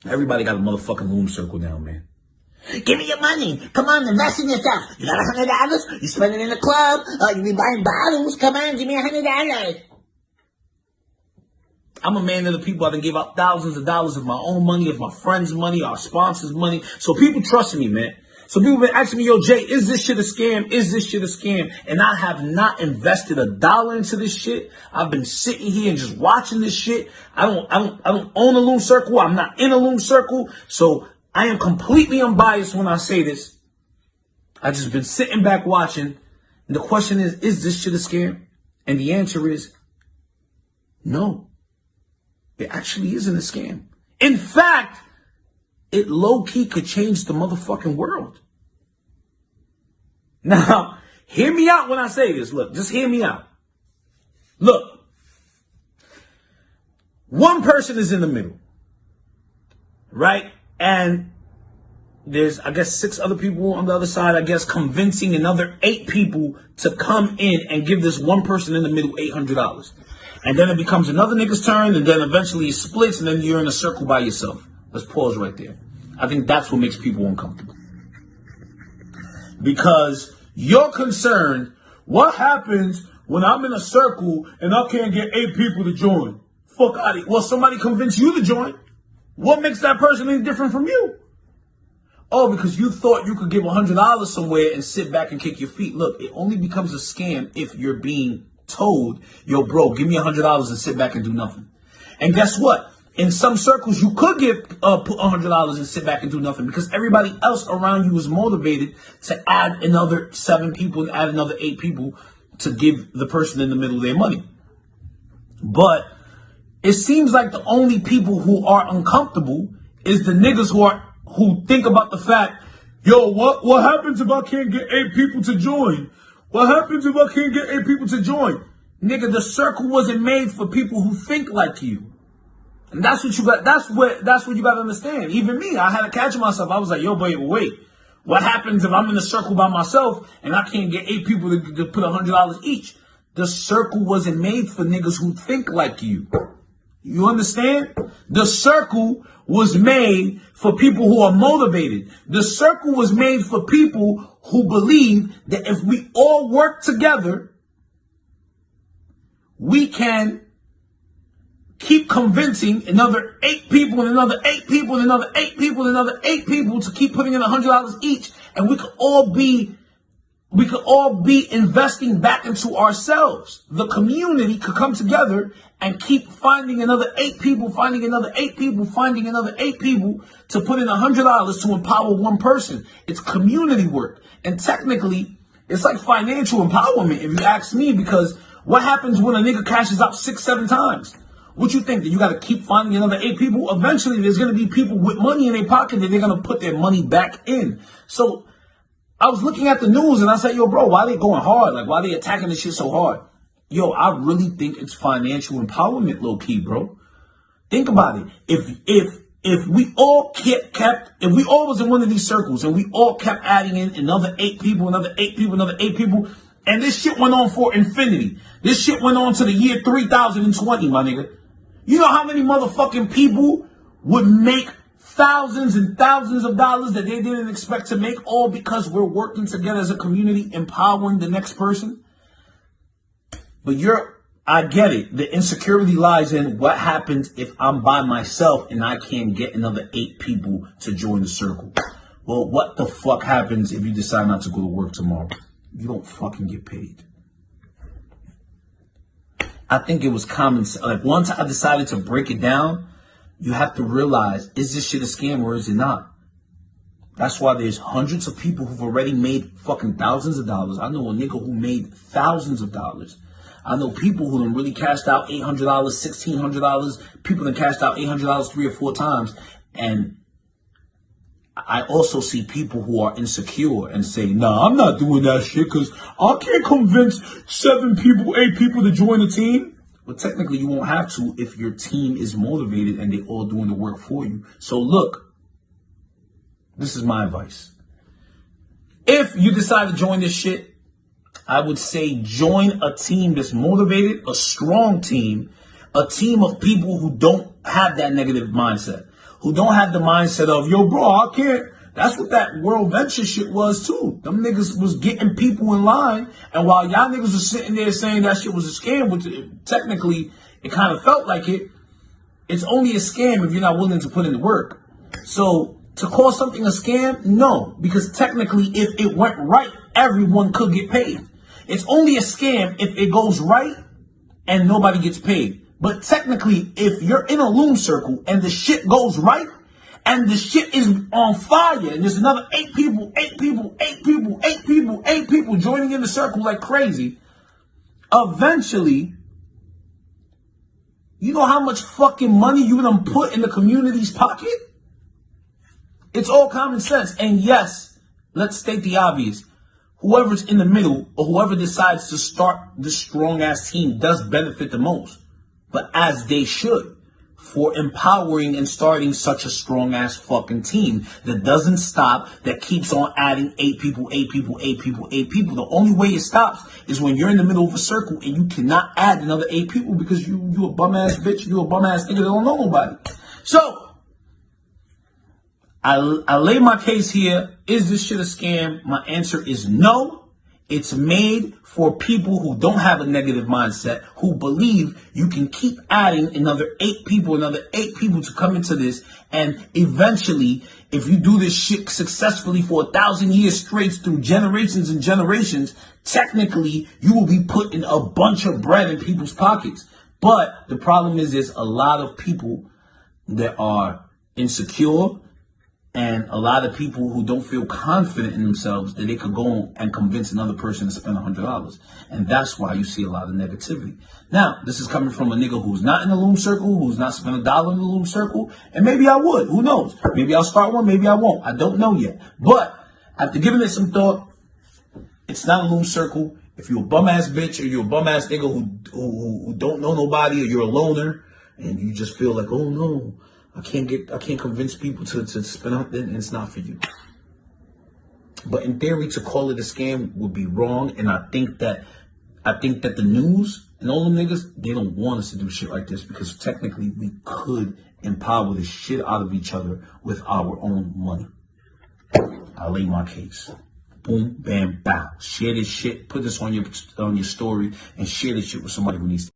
Everybody got a motherfucking Loom Circle now, man. Give me your money. Come on, invest in yourself. You got $100? You spend it in the club. You be buying bottles. Come on, give me $100. I'm a man of the people. I done give out thousands of dollars of my own money, of my friends' money, our sponsors' money. So people trust me, man. So people been asking me, yo, Jay, is this shit a scam? Is this shit a scam? And I have not invested $1 into this shit. I've been sitting here and just watching this shit. I don't own a Loom Circle. I'm not in a Loom Circle. So I am completely unbiased when I say this. I just been sitting back watching. And the question is this shit a scam? And the answer is no. It actually isn't a scam. In fact, it low-key could change the motherfucking world. Now, hear me out when I say this. Look, just hear me out. Look, one person is in the middle, right? And there's, I guess, 6 other people on the other side, I guess, convincing another 8 people to come in and give this one person in the middle $800. And then it becomes another nigga's turn, and then eventually it splits, and then you're in a circle by yourself. Let's pause right there. I think that's what makes people uncomfortable. Because you're concerned, what happens when I'm in a circle and I can't get 8 people to join? Fuck out of here. Well, somebody convinced you to join. What makes that person any different from you? Oh, because you thought you could give $100 somewhere and sit back and kick your feet. Look, it only becomes a scam if you're being told, yo, bro, give me $100 and sit back and do nothing. And guess what? In some circles, you could give $100 and sit back and do nothing because everybody else around you is motivated to add another 7 people and add another 8 people to give the person in the middle their money. But it seems like the only people who are uncomfortable is the niggas who think about the fact, yo, what happens if I can't get 8 people to join? What happens if I can't get 8 people to join? Nigga, the circle wasn't made for people who think like you. And that's what you got. That's what you got to understand. Even me, I had to catch myself. I was like, yo, wait. What happens if I'm in a circle by myself and I can't get 8 people to put $100 each? The circle wasn't made for niggas who think like you. You understand? The circle was made for people who are motivated. The circle was made for people who believe that if we all work together, we can keep convincing another 8 people and another 8 people and another 8 people and another 8 people to keep putting in $100 each, and we could all be investing back into ourselves. The community could come together and keep finding another 8 people, finding another 8 people, finding another 8 people to put in $100 to empower one person. It's community work. And technically, it's like financial empowerment, if you ask me, because what happens when a nigga cashes out 6, 7 times? What you think, that you got to keep finding another 8 people? Eventually, there's going to be people with money in their pocket that they're going to put their money back in. So I was looking at the news and I said, yo, bro, why they going hard? Like, why they attacking this shit so hard? Yo, I really think it's financial empowerment, low key, bro. Think about it. If we all if we all was in one of these circles and we all kept adding in another 8 people, another 8 people, another 8 people, and this shit went on for infinity. This shit went on to the year 3020, my nigga. You know how many motherfucking people would make thousands and thousands of dollars that they didn't expect to make, all because we're working together as a community, empowering the next person? But I get it. The insecurity lies in what happens if I'm by myself and I can't get another 8 people to join the circle. Well, what the fuck happens if you decide not to go to work tomorrow? You don't fucking get paid. I think it was common. Like, once I decided to break it down, you have to realize, is this shit a scam or is it not? That's why there's hundreds of people who've already made fucking thousands of dollars. I know a nigga who made thousands of dollars. I know people who done really cashed out $800, $1,600. People that cashed out $800 3 or 4 times. And I also see people who are insecure and say, nah, I'm not doing that shit because I can't convince 7 people, 8 people to join the team. Well, technically, you won't have to if your team is motivated and they're all doing the work for you. So look, this is my advice. If you decide to join this shit, I would say join a team that's motivated, a strong team, a team of people who don't have that negative mindset, who don't have the mindset of, yo, bro, I can't. That's what that World Venture shit was too. Them niggas was getting people in line, and while y'all niggas was sitting there saying that shit was a scam, which technically it kind of felt like it, it's only a scam if you're not willing to put in the work. So to call something a scam, no, because technically if it went right, everyone could get paid. It's only a scam if it goes right and nobody gets paid. But technically, if you're in a loom circle and the shit goes right, and the shit is on fire, and there's another 8 people joining in the circle like crazy, eventually, you know how much fucking money you done put in the community's pocket? It's all common sense. And yes, let's state the obvious. Whoever's in the middle or whoever decides to start this strong-ass team does benefit the most. But as they should. For empowering and starting such a strong-ass fucking team that doesn't stop, that keeps on adding 8 people. The only way it stops is when you're in the middle of a circle and you cannot add another 8 people because you a bum-ass bitch, you a bum-ass nigga that don't know nobody. So, I lay my case here. Is this shit a scam? My answer is no. It's made for people who don't have a negative mindset, who believe you can keep adding another 8 people to come into this. And eventually, if you do this shit successfully for 1,000 years straight through generations and generations, technically, you will be putting a bunch of bread in people's pockets. But the problem is there's a lot of people that are insecure, and a lot of people who don't feel confident in themselves that they could go and convince another person to spend $100. And that's why you see a lot of negativity. Now, this is coming from a nigga who's not in the loom circle, who's not spent $1 in the loom circle. And maybe I would. Who knows? Maybe I'll start one. Maybe I won't. I don't know yet. But after giving it some thought, it's not a loom circle. If you're a bum-ass bitch or you're a bum-ass nigga who don't know nobody, or you're a loner and you just feel like, oh no, I can't convince people to spend out, then it's not for you. But in theory, to call it a scam would be wrong. And I think that the news and all them niggas, they don't want us to do shit like this, because technically we could empower the shit out of each other with our own money. I lay my case. Boom, bam, bow. Share this shit. Put this on your story and share this shit with somebody who needs to.